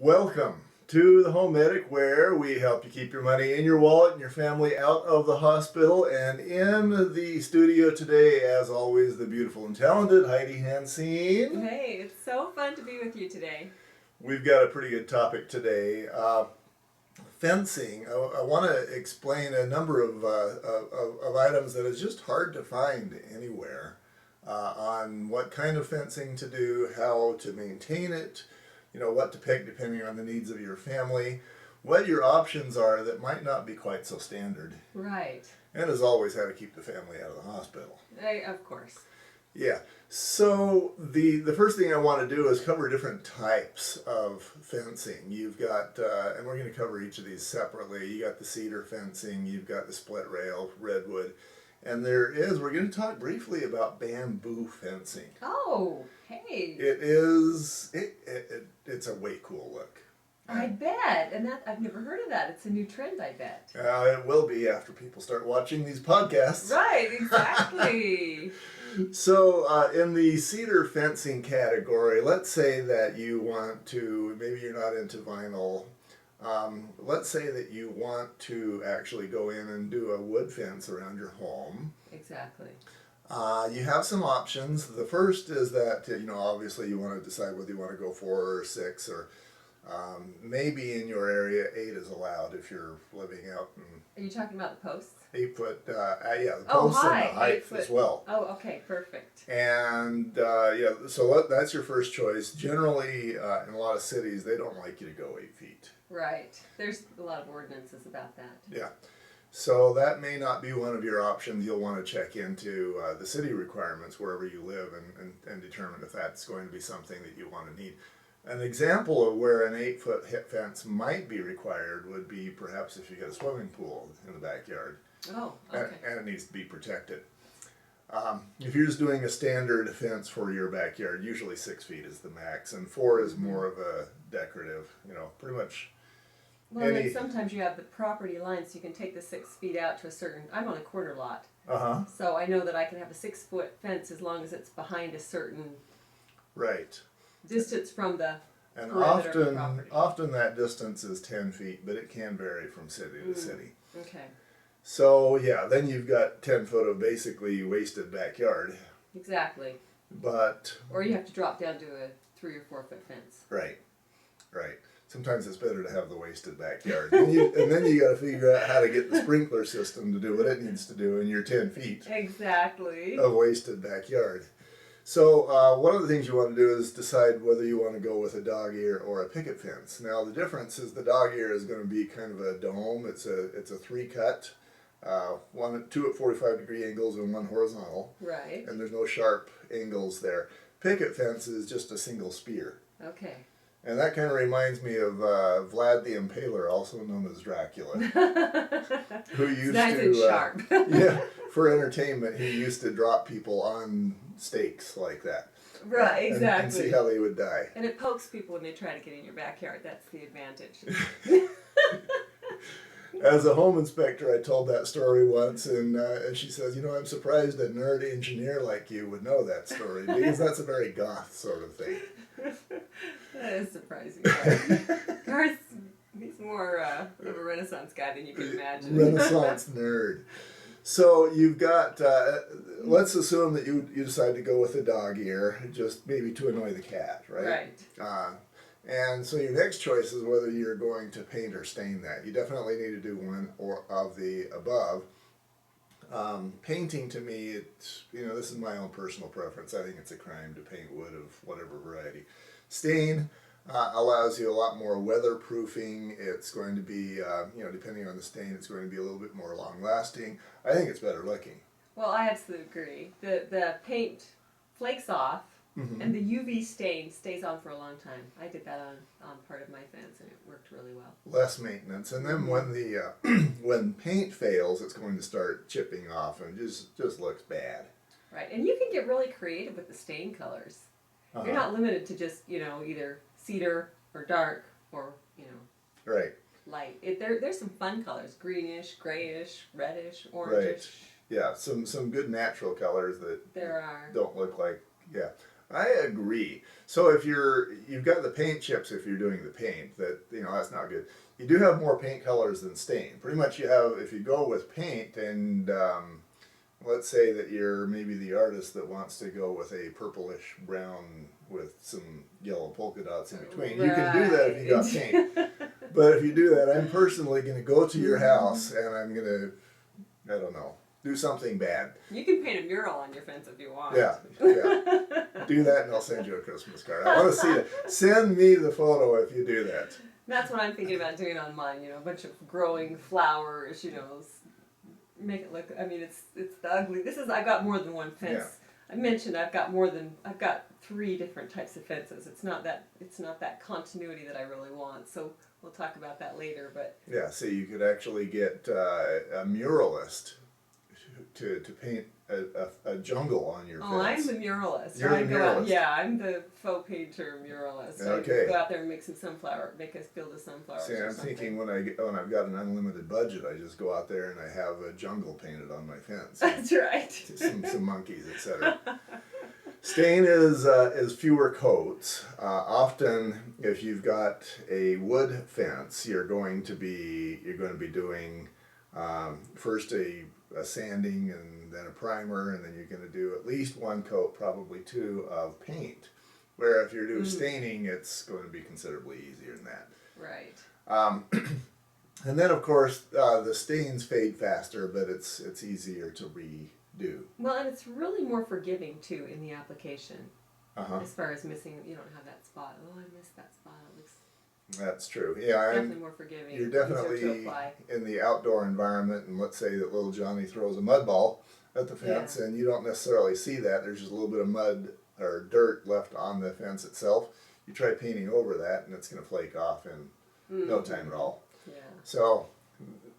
Welcome to the Home Medic, where we help you keep your money in your wallet and your family out of the hospital. And in the studio today, as always, the beautiful and talented Heidi Hansine. Hey, it's so fun to be with you today. We've got a pretty good topic today. Fencing. I want to explain a number of items that is just hard to find anywhere on what kind of fencing to do, how to maintain it, what to pick depending on the needs of your family, what your options are that might not be quite so standard. Right. And as always, how to keep the family out of the hospital. Of course. Yeah. So the first thing I want to do is cover different types of fencing. You've got, and we're going to cover each of these separately. You got the cedar fencing, you've got the split rail, redwood, and we're going to talk briefly about bamboo fencing. Oh, hey. It's a way cool look. I bet. And that I've never heard of that. It's a new trend, I bet. It will be after people start watching these podcasts. Right, exactly. So in the cedar fencing category, let's say that you want to, maybe you're not into vinyl, let's say that you want to actually go in and do a wood fence around your home. Exactly. You have some options. The first is that, obviously you want to decide whether you want to go 4 or 6 or maybe in your area 8 is allowed if you're living out in... Are you talking about the posts? 8 foot, the posts and the height as well. Oh, okay, perfect. And so that's your first choice. Generally, in a lot of cities, they don't like you to go 8 feet. Right. There's a lot of ordinances about that. Yeah. So that may not be one of your options. You'll want to check into the city requirements wherever you live and determine if that's going to be something that you want to need. An example of where an 8-foot fence might be required would be perhaps if you got a swimming pool in the backyard. Oh, okay. And it needs to be protected. If you're just doing a standard fence for your backyard, usually 6 feet is the max, and 4 is more of a decorative, pretty much. Well, and then sometimes you have the property line, so you can take the 6 feet out to a certain... I'm on a corner lot. Uh-huh. So I know that I can have a 6-foot fence as long as it's behind a certain... Right. Distance from the and perimeter of the property. Often that distance is 10 feet, but it can vary from city to city. Okay. So yeah, then you've got 10 foot of basically wasted backyard. Exactly. But or you have to drop down to a 3 or 4 foot fence. Right. Sometimes it's better to have the wasted backyard. and then you got to figure out how to get the sprinkler system to do what it needs to do in your 10 feet. Exactly. Of wasted backyard. So one of the things you want to do is decide whether you want to go with a dog ear or a picket fence. Now the difference is the dog ear is going to be kind of a dome. It's a 3-cut, 2 at 45-degree angles and 1 horizontal. Right. And there's no sharp angles there. Picket fence is just a single spear. Okay. And that kind of reminds me of Vlad the Impaler, also known as Dracula, who used nice to and sharp. for entertainment, he used to drop people on stakes like that. Right, exactly. And see how they would die. And it pokes people when they try to get in your backyard. That's the advantage. As a home inspector, I told that story once, and she says, I'm surprised a nerd engineer like you would know that story, because that's a very goth sort of thing. That is surprising. Garth, he's more of a Renaissance guy than you can imagine. Renaissance nerd. So you've got, let's assume that you decide to go with a dog ear, just maybe to annoy the cat, right? Right. And so your next choice is whether you're going to paint or stain that. You definitely need to do one or of the above. Painting, to me, it's, this is my own personal preference. I think it's a crime to paint wood of whatever variety. Stain allows you a lot more weatherproofing. It's going to be, depending on the stain, it's going to be a little bit more long-lasting. I think it's better looking. Well, I absolutely agree. The paint flakes off, and the UV stain stays on for a long time. I did that on part of my fence, and it worked really well. Less maintenance, and then when the when paint fails, it's going to start chipping off, and it just looks bad. Right, and you can get really creative with the stain colors. You're not limited to just either cedar or dark or right. light. There's some fun colors: greenish, grayish, reddish, orangish. Right. Yeah, some good natural colors that there are. don't look like I agree. So if you've got the paint chips, if you're doing the paint, that's not good. You do have more paint colors than stain. Pretty much you have, if you go with paint and let's say that you're maybe the artist that wants to go with a purplish brown with some yellow polka dots in between. You can do that if you got paint. But if you do that, I'm personally going to go to your house and I'm going to, I don't know, do something bad. You can paint a mural on your fence if you want. Yeah. Do that and I'll send you a Christmas card. I want to see it. Send me the photo if you do that. That's what I'm thinking about doing on mine, a bunch of growing flowers, make it look, it's the ugly. I've got more than one fence. Yeah. I mentioned I've got 3 different types of fences. It's not that continuity that I really want. So we'll talk about that later, but. Yeah, so you could actually get a muralist to paint a jungle on your fence. Oh, I'm the muralist. You're the muralist. Yeah, I'm the faux painter muralist. Okay. I go out there and make us build a sunflower. See, I'm thinking when I've got an unlimited budget, I just go out there and I have a jungle painted on my fence. That's right. some monkeys, etc. Stain is fewer coats. Often, if you've got a wood fence, you're going to be doing first a sanding and then a primer, and then you're going to do at least 1 coat, probably 2 of paint. Where if you're doing staining, it's going to be considerably easier than that. Right. And then of course the stains fade faster, but it's easier to redo. Well, and it's really more forgiving too in the application. Uh-huh. As far as missing, you don't have that spot. Oh, I missed that spot. It looks That's true. Yeah, definitely more forgiving. you're easier definitely to apply. in the outdoor environment, and let's say that little Johnny throws a mud ball at the fence, and you don't necessarily see that. There's just a little bit of mud or dirt left on the fence itself. You try painting over that, and it's going to flake off in no time at all. Yeah. So,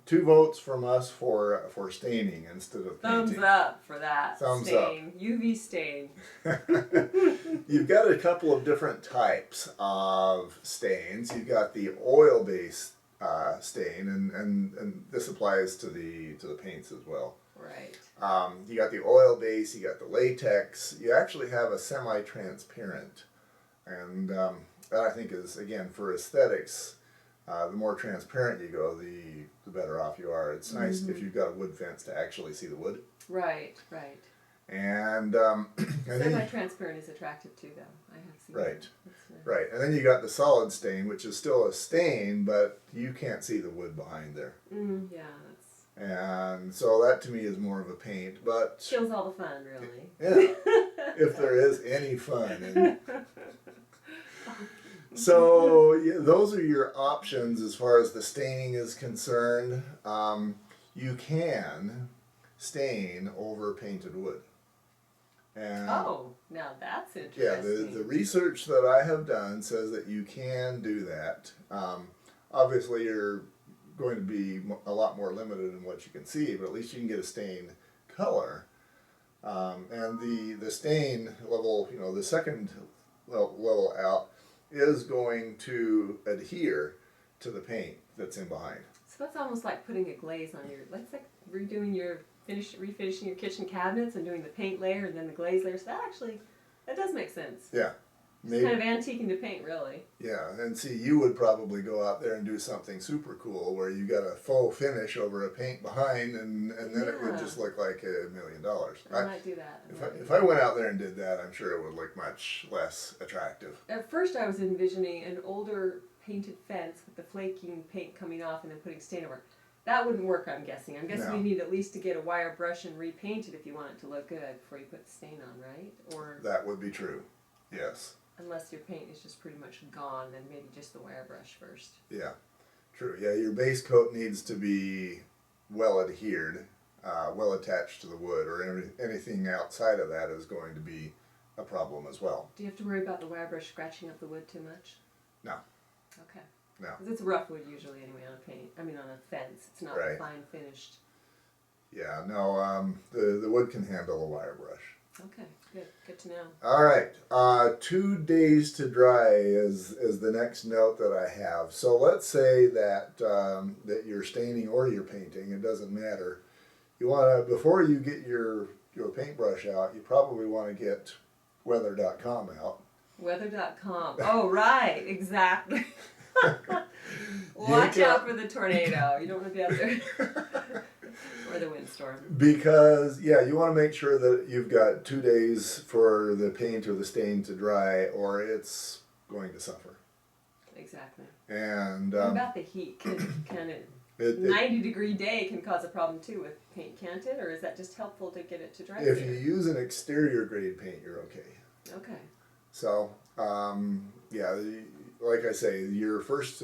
2 votes from us for staining instead of painting. Thumbs up for that. Thumbs stain. UV stain. You've got a couple of different types of stains. You've got the oil-based stain, and this applies to the paints as well. Right. You got the oil base, you got the latex. You actually have a semi-transparent, and that I think is, again, for aesthetics. The more transparent you go, the better off you are. It's nice if you've got a wood fence to actually see the wood. Right. Right. And Semi-transparent is attractive too, though. I have seen right, that. right. And then you got the solid stain, which is still a stain, but you can't see the wood behind there. Yeah, that's. And so that to me is more of a paint, but Kills all the fun, really. yeah, if there is any fun. And so yeah, those are your options as far as the staining is concerned. You can stain over painted wood. And Oh, now that's interesting. yeah, the research that I have done says that you can do that. Obviously, you're going to be a lot more limited in what you can see, but at least you can get a stain color. And the stain level, the second level out is going to adhere to the paint that's in behind. So that's almost like putting a glaze on that's like refinishing your kitchen cabinets and doing the paint layer and then the glaze layer. So that does make sense. Yeah. It's kind of antiquing to paint, really. Yeah, and see, you would probably go out there and do something super cool where you got a faux finish over a paint behind, and then it would just look like $1 million. I might do that. If I went out there and did that, I'm sure it would look much less attractive. At first, I was envisioning an older painted fence with the flaking paint coming off and then putting stain over it. That wouldn't work, I'm guessing. I'm guessing No. you need at least to get a wire brush and repaint it if you want it to look good before you put the stain on, right? Or That would be true. Yes. unless your paint is just pretty much gone, then maybe just the wire brush first. Yeah. True. Yeah, your base coat needs to be well adhered, well attached to the wood, or anything outside of that is going to be a problem as well. Do you have to worry about the wire brush scratching up the wood too much? No. Okay. No. 'Cause it's rough wood usually anyway on a fence. It's not Right. fine finished. Yeah, no, the wood can handle a wire brush. Okay, good to know. All right, 2 days to dry is the next note that I have. So let's say that that you're staining or you're painting, it doesn't matter. You want to, before you get your paintbrush out, you probably want to get weather.com out. Weather.com. Oh, right, exactly. Watch out for the tornado. You don't want to be out there. Or the windstorm. Because, yeah, you want to make sure that you've got 2 days for the paint or the stain to dry, or it's going to suffer. Exactly. And what about the heat? Can it 90-degree day can cause a problem too with paint, can't it? Or is that just helpful to get it to dry? If you use an exterior grade paint, you're okay. Okay. So, yeah, like I say, your first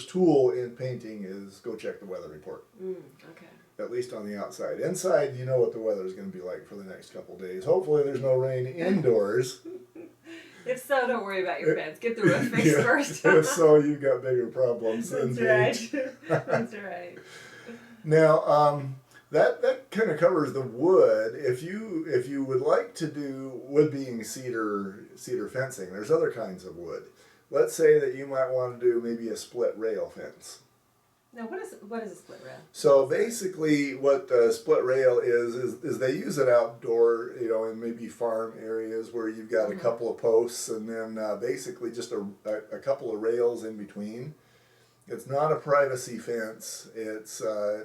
tool in painting is go check the weather report. Okay. At least on the outside. Inside, you know what the weather is going to be like for the next couple of days. Hopefully, there's no rain indoors. If so, don't worry about your fence. Get the roof fixed first. If so, you've got bigger problems than That's right. That's right. Now, that kind of covers the wood. If you would like to do wood being cedar fencing, there's other kinds of wood. Let's say that you might want to do maybe a split rail fence. Now, what is a split rail? So basically, what the split rail is they use it outdoor, in maybe farm areas where you've got a couple of posts and then basically just a couple of rails in between. It's not a privacy fence. It's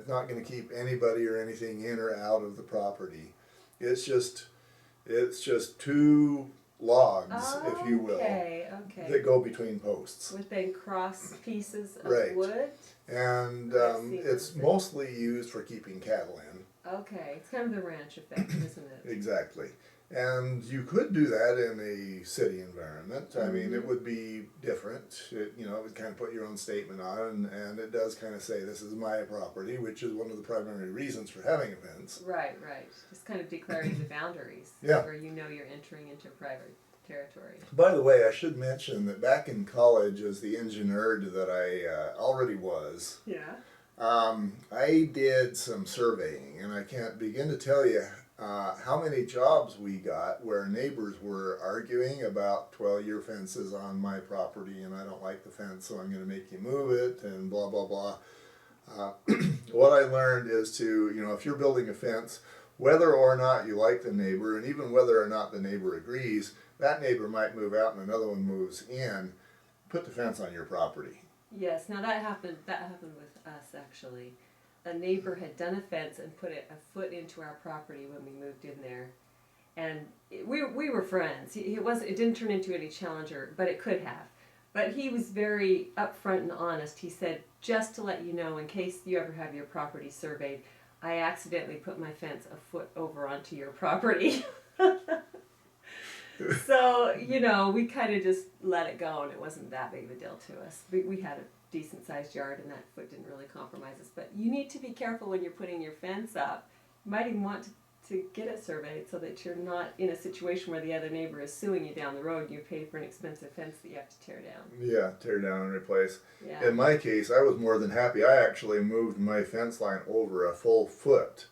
not going to keep anybody or anything in or out of the property. It's just two logs, if you will, that go between posts. With then cross pieces of Right. wood? And it's mostly used for keeping cattle in. Okay, it's kind of the ranch effect, isn't it? Exactly. And you could do that in a city environment. I mean, it would be different. It would kind of put your own statement on, and it does kind of say, this is my property, which is one of the primary reasons for having a fence. Right. Just kind of declaring the boundaries. Yeah. Where you know you're entering into private territory. By the way, I should mention that back in college, as the engineer that I already was, Yeah. I did some surveying, and I can't begin to tell you how many jobs we got where neighbors were arguing about, well, your fence is on my property and I don't like the fence, so I'm going to make you move it, and blah, blah, blah. What I learned is to, if you're building a fence, whether or not you like the neighbor, and even whether or not the neighbor agrees, that neighbor might move out and another one moves in, put the fence on your property. Yes, now that happened with us actually. A neighbor had done a fence and put it a foot into our property when we moved in there. And we were friends. It didn't turn into any challenger, but it could have. But he was very upfront and honest. He said, just to let you know, in case you ever have your property surveyed, I accidentally put my fence a foot over onto your property. So, we kind of just let it go, and it wasn't that big of a deal to us. We had a decent-sized yard, and that foot didn't really compromise us. But you need to be careful when you're putting your fence up. You might even want to get it surveyed so that you're not in a situation where the other neighbor is suing you down the road and you pay for an expensive fence that you have to tear down. Yeah, tear down and replace. Yeah. In my case, I was more than happy. I actually moved my fence line over a full foot.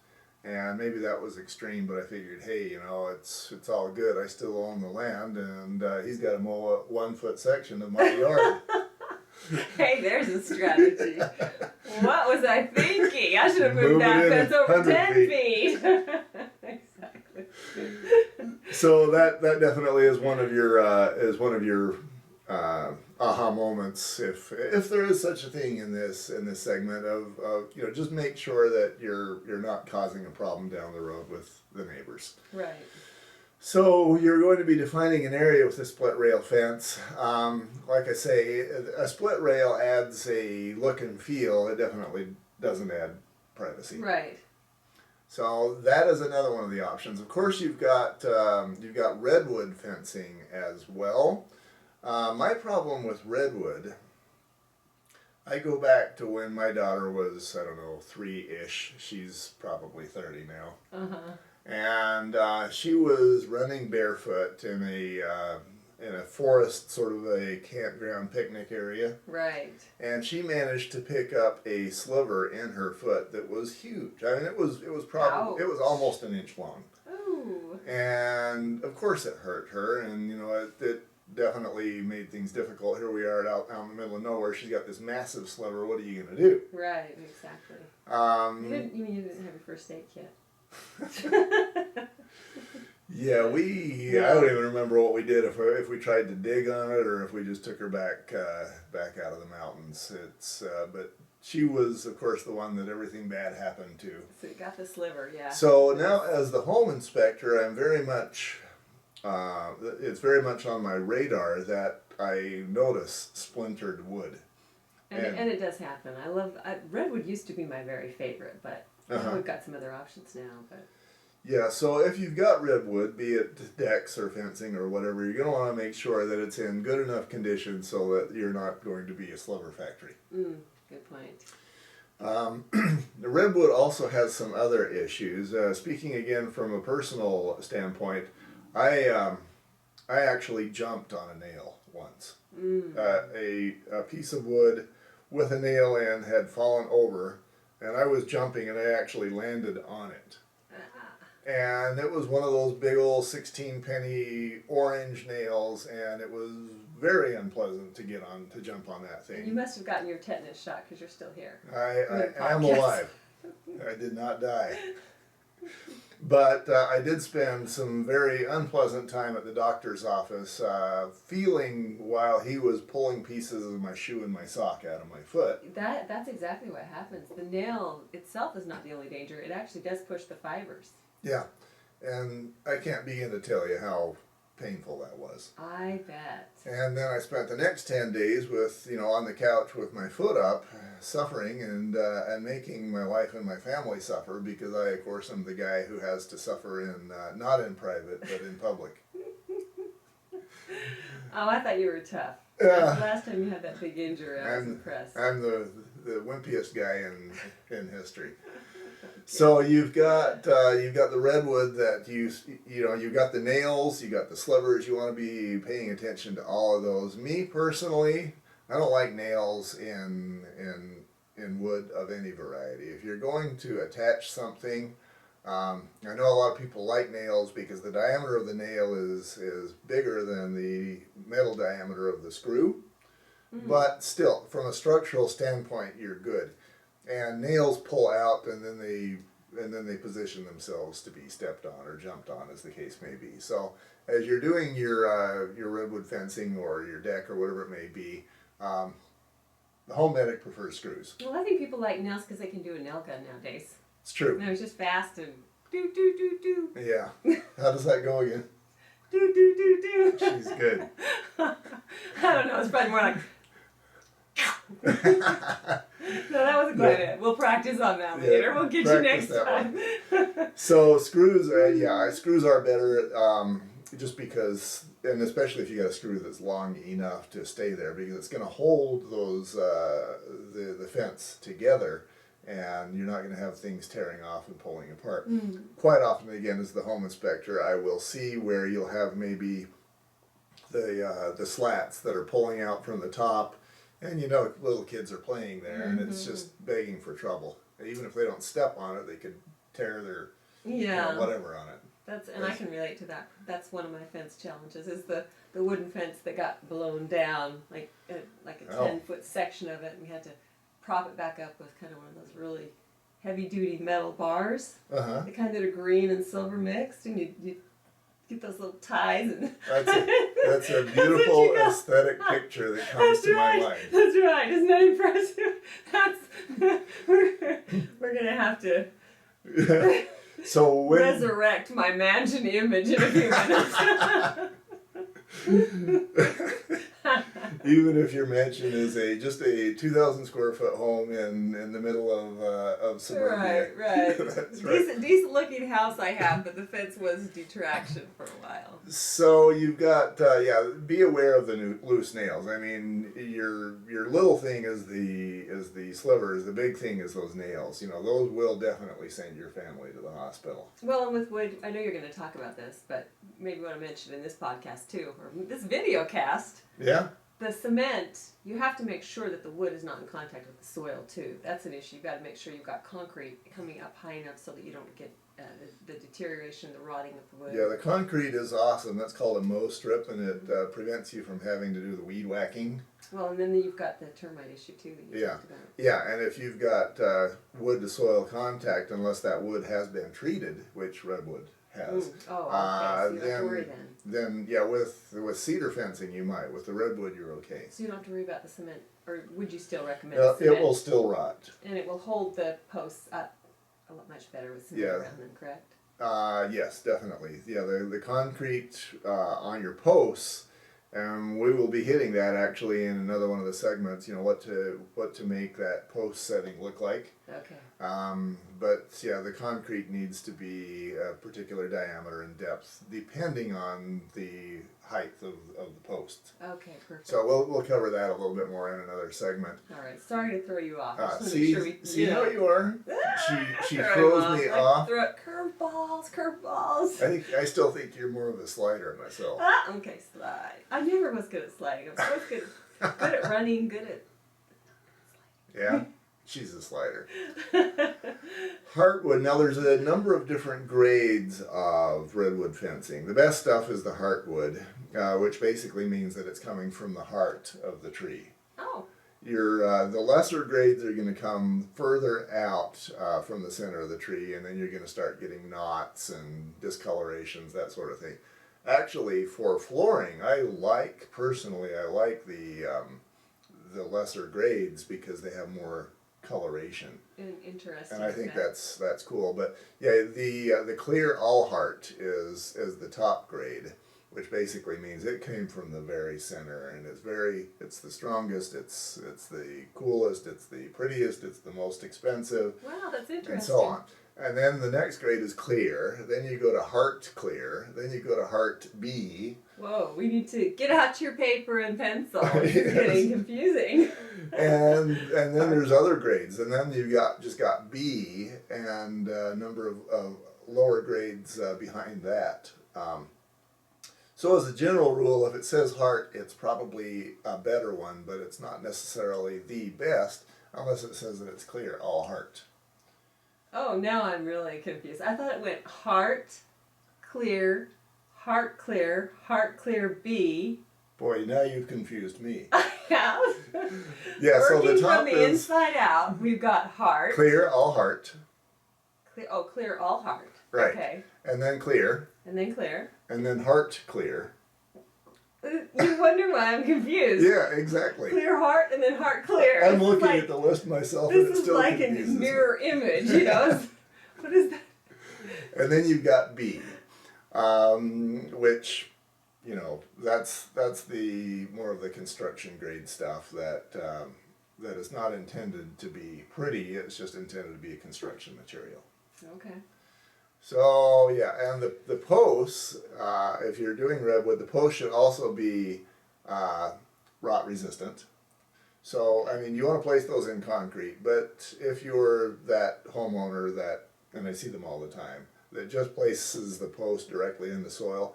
And maybe that was extreme, but I figured, hey, it's all good. I still own the land, and he's got to mow a 1 foot section of my yard. Hey, there's a strategy. What was I thinking? I should have moved that fence over 10 feet. Exactly. So that definitely is one of your aha moments, if there is such a thing in this segment of just make sure that you're not causing a problem down the road with the neighbors. Right. So you're going to be defining an area with a split rail fence. Like I say, a split rail adds a look and feel. It definitely doesn't add privacy. Right. So that is another one of the options. Of course, you've got redwood fencing as well. My problem with redwood, I go back to when my daughter was, 3-ish. She's probably 30 now. Uh-huh. And she was running barefoot in a forest, sort of a campground picnic area. Right. And she managed to pick up a sliver in her foot that was huge. I mean, it was probably, it was almost an inch long. Ooh. And of course it hurt her, and it definitely made things difficult. Here we are out in the middle of nowhere. She's got this massive sliver. What are you going to do? Right, exactly. You didn't have your first aid kit. Yeah, I don't even remember what we did if we tried to dig on it or if we just took her back out of the mountains. But she was, of course, the one that everything bad happened to. So you got the sliver, yeah. So now, as the home inspector, it's very much on my radar that I notice splintered wood. And it does happen. Redwood used to be my very favorite, but we've got some other options now. But yeah, so if you've got redwood, be it decks or fencing or whatever, you're going to want to make sure that it's in good enough condition so that you're not going to be a sliver factory. Good point. The redwood also has some other issues. Speaking again from a personal standpoint, I actually jumped on a nail once. A piece of wood with a nail in had fallen over, and I was jumping, and I actually landed on it. And it was one of those big old 16-penny orange nails, and it was very unpleasant to jump on that thing. And you must have gotten your tetanus shot because you're still here. I am alive. I did not die. But I did spend some very unpleasant time at the doctor's office feeling while he was pulling pieces of my shoe and my sock out of my foot. That's exactly what happens. The nail itself is not the only danger. It actually does push the fibers. Yeah, and I can't begin to tell you how painful that was. I bet. And then I spent the next 10 days on the couch with my foot up, suffering and making my wife and my family suffer because I, of course, am the guy who has to suffer not in private, but in public. Oh, I thought you were tough. Last time you had that big injury, I was impressed. I'm the wimpiest guy in history. So you've got the redwood that you've got the nails, you got the slivers. You want to be paying attention to all of those. Me personally, I don't like nails in wood of any variety. If you're going to attach something, I know a lot of people like nails because the diameter of the nail is bigger than the metal diameter of the screw. Mm-hmm. But still, from a structural standpoint, you're good. And nails pull out, and then they position themselves to be stepped on or jumped on, as the case may be. So, as you're doing your redwood fencing or your deck or whatever it may be, the home medic prefers screws. Well, I think people like nails because they can do a nail gun nowadays. It's true. It's just fast and do do do do. Yeah. How does that go again? Do do do do. She's good. I don't know. It's probably more like. No, that wasn't quite it. We'll practice on that later. We'll get you next time. So screws, screws are better just because, and especially if you got a screw that's long enough to stay there, because it's going to hold those the fence together, and you're not going to have things tearing off and pulling apart. Quite often, again, as the home inspector, I will see where you'll have maybe the slats that are pulling out from the top. And little kids are playing there, and it's just begging for trouble. And even if they don't step on it, they could tear their whatever on it. I can relate to that. That's one of my fence challenges is the wooden fence that got blown down, like a 10-foot section of it, and we had to prop it back up with kind of one of those really heavy-duty metal bars, the kind that are green and silver mixed, and you get those little ties and that's a beautiful aesthetic picture that comes to my mind. That's right. Isn't that impressive? We're gonna have to resurrect my mansion image in a few minutes. Even if your mansion is just a 2,000 square foot home in the middle of suburbia. Right. That's right. Decent looking house I have, but the fence was detraction for a while. So you've got be aware of the loose nails. I mean, your little thing is the slivers. The big thing is those nails. Those will definitely send your family to the hospital. Well, and with wood, I know you're going to talk about this, but maybe you want to mention in this podcast too, or this video cast. Yeah. The cement, you have to make sure that the wood is not in contact with the soil too. That's an issue. You've got to make sure you've got concrete coming up high enough so that you don't get the deterioration, the rotting of the wood. Yeah, the concrete is awesome. That's called a mow strip, and it prevents you from having to do the weed whacking. Well, and then you've got the termite issue too that you talked about. Yeah, and if you've got wood to soil contact, unless that wood has been treated, which redwood has. Oh, okay. So you don't have to worry then. Then yeah, with cedar fencing you might. With the redwood you're okay. So you don't have to worry about the cement, or would you still recommend It cement? will still rot. And it will hold the posts up a lot much better with cement Yeah. around them, correct? Yes, definitely. Yeah, the concrete on your posts, and we will be hitting that actually in another one of the segments. You know what to make that post setting look like. Okay. But yeah, the concrete needs to be a particular diameter and depth depending on the height of the post. Okay, perfect. So we'll cover that a little bit more in another segment. All right. Sorry to throw you off. I just wanna See, make sure we, see how you are. She Throw throws him me I off. throw it curveballs. I still think you're more of a slider myself. Okay, slide. I never was good at sliding. I was always good at running, good at. Yeah, she's a slider. Heartwood. Now there's a number of different grades of redwood fencing. The best stuff is the heartwood, which basically means that it's coming from the heart of the tree. Oh. The lesser grades are going to come further out from the center of the tree, and then you're going to start getting knots and discolorations, that sort of thing. Actually, for flooring, I like the lesser grades because they have more coloration. Interesting. And I think okay. that's cool. But yeah, the clear all heart is the top grade, which basically means it came from the very center, and it's the strongest, it's the coolest, it's the prettiest, it's the most expensive, Wow, that's interesting. and so on. And then the next grade is clear. Then you go to heart clear. Then you go to heart B. Whoa, we need to get out your paper and pencil. It's Yes. getting confusing. And then there's other grades, and then you've got B and a number of lower grades behind that. So as a general rule, if it says heart, it's probably a better one, but it's not necessarily the best unless it says that it's clear, all heart. Oh, now I'm really confused. I thought it went heart clear, heart clear B. Boy, now you've confused me. I have. Yeah, so Working the top from the is inside out, we've got heart. clear, all heart, Clear all heart. Right. Okay. and then clear, And then clear. and then heart clear. You wonder why I'm confused. Yeah, exactly. Clear heart and then heart clear. I'm It's looking like, at the list myself, and this it is still like a confuses me. mirror image, you know? What is that? And then you've got B, which, you know, that's the more of the construction grade stuff that is not intended to be pretty. It's just intended to be a construction material. Okay. So yeah, and the posts, if you're doing redwood, the post should also be rot resistant. So I mean, you want to place those in concrete, but if you're that homeowner that, and I see them all the time, that just places the post directly in the soil,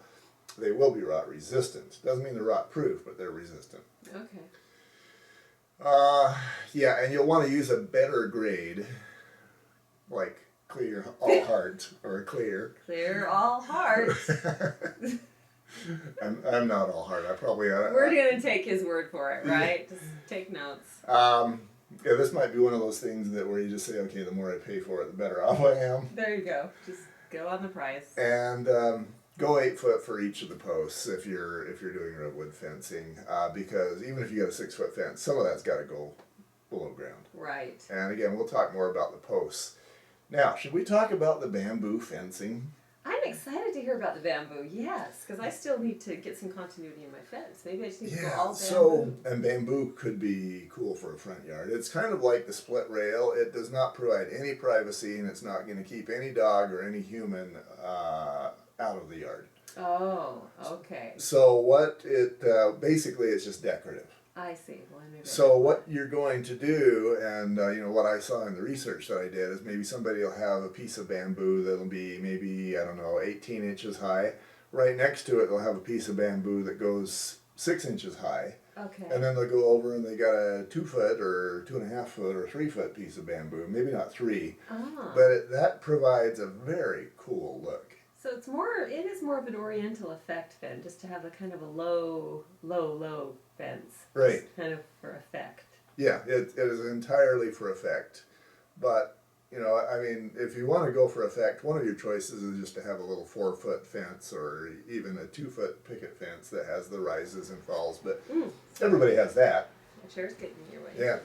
they will be rot resistant. Doesn't mean they're rot proof, but they're resistant. Okay. Yeah, and you'll want to use a better grade, like clear all heart or clear. Clear all heart. I'm not all heart. I probably ought to. We're gonna take his word for it, right? Just take notes. Yeah, this might be one of those things that where you just say, okay, the more I pay for it, the better off I am. There you go. Just go on the price. And go 8 foot for each of the posts if you're doing redwood fencing, because even if you got a 6 foot fence, some of that's got to go below ground. Right. And again, we'll talk more about the posts. Now, should we talk about the bamboo fencing? I'm excited to hear about the bamboo, yes, because I still need to get some continuity in my fence. Maybe I just need to go all bamboo. So, and bamboo could be cool for a front yard. It's kind of like the split rail. It does not provide any privacy, and it's not going to keep any dog or any human out of the yard. Oh, okay. So what it, basically it's just decorative. I see. Well, I knew that. So what you're going to do, and you know what I saw in the research that I did, is maybe somebody will have a piece of bamboo that'll be maybe, I don't know, 18 inches high. Right next to it, they'll have a piece of bamboo that goes 6 inches high. Okay. And then they'll go over and they got a 2 foot or 2.5 foot or 3 foot piece of bamboo. Maybe not 3, Ah. but that provides a very cool look. So it is more of an oriental effect then, just to have a kind of a low fence. Right. Just kind of for effect. Yeah, it is entirely for effect. But you know, I mean, if you want to go for effect, one of your choices is just to have a little 4-foot fence or even a 2-foot picket fence that has the rises and falls. But everybody has that. My chair's getting in your way. Yeah,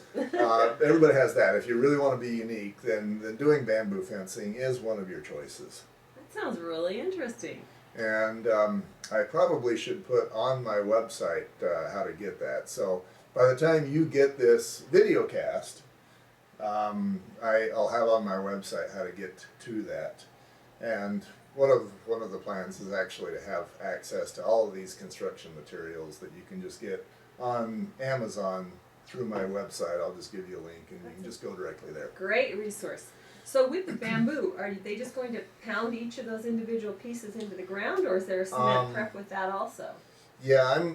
everybody has that. If you really want to be unique, then doing bamboo fencing is one of your choices. That sounds really interesting. And I probably should put on my website how to get that. So by the time you get this video cast, I'll have on my website how to get to that. And one of the plans is actually to have access to all of these construction materials that you can just get on Amazon through my website. I'll just give you a link and you can just go directly there. Great resource. So with the bamboo, are they just going to pound each of those individual pieces into the ground, or is there a cement prep with that also? Yeah,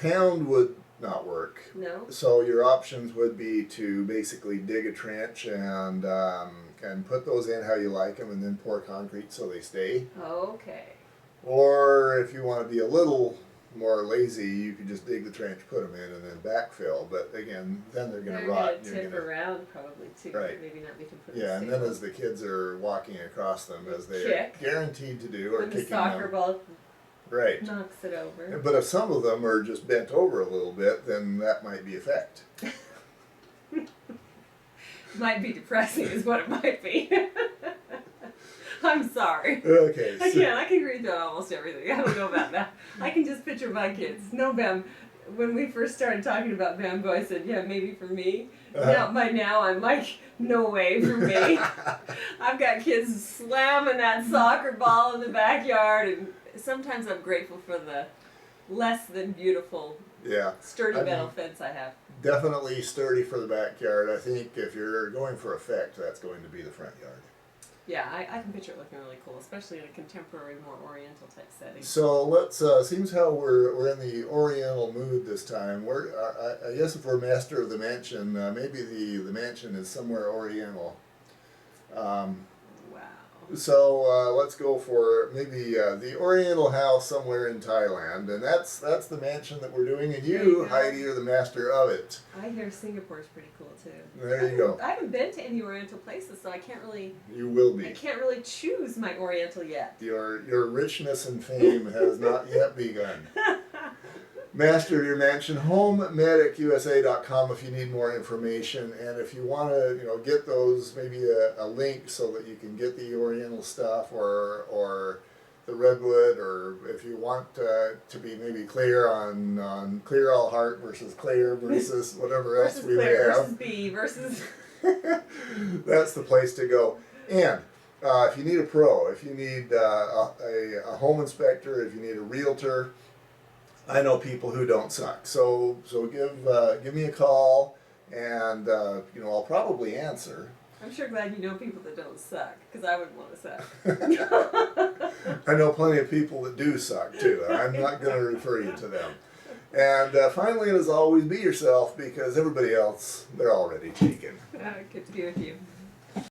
pound would not work. No? So your options would be to basically dig a trench and put those in how you like them, and then pour concrete so they stay. Okay. Or if you want to be a little more lazy, you could just dig the trench, put them in, and then backfill. But again, then they're going to rot. They're going to tip around probably too. Right. Maybe not be completely Yeah, and stable. then as the kids are walking across them, as they're Kick. guaranteed to do, or When the kicking soccer them. ball Right. knocks it over. But if some of them are just bent over a little bit, then that might be effect. Might be depressing is what it might be. I'm sorry. Okay. I can't. I can agree with almost everything. I don't know about that. I can just picture my kids. No when we first started talking about bamboo, I said, yeah, maybe for me. Now, by now, I'm like, no way for me. I've got kids slamming that soccer ball in the backyard, and sometimes I'm grateful for the less than beautiful, Yeah. sturdy metal fence I have. Definitely sturdy for the backyard. I think if you're going for effect, that's going to be the front yard. Yeah, I can picture it looking really cool, especially in a contemporary, more oriental type setting. So let's seems how we're in the Oriental mood this time. I guess if we're master of the mansion, maybe the mansion is somewhere Oriental. Wow. So let's go for maybe the Oriental house somewhere in Thailand, and that's the mansion that we're doing. And There you you, go. Heidi, are the master of it. I hear Singapore's pretty cool too. There you go. I haven't been to any Oriental places, so I can't really You will I be. can't really choose my Oriental yet. Your richness and fame has not yet begun. Master your mansion, homemedicusa.com if you need more information, and if you want to get those, maybe a link so that you can get the Oriental stuff or the redwood, or if you want to be maybe clear on clear all heart versus clear versus whatever else Versus we may Claire have. versus B versus That's the place to go. And if you need a pro, if you need a home inspector, if you need a realtor, I know people who don't suck. So give me a call, and I'll probably answer. I'm sure glad you know people that don't suck, because I wouldn't want to suck. I know plenty of people that do suck too, and I'm not going to refer you to them. And finally, and as always, be yourself, because everybody else, they're already taken. Good to be with you.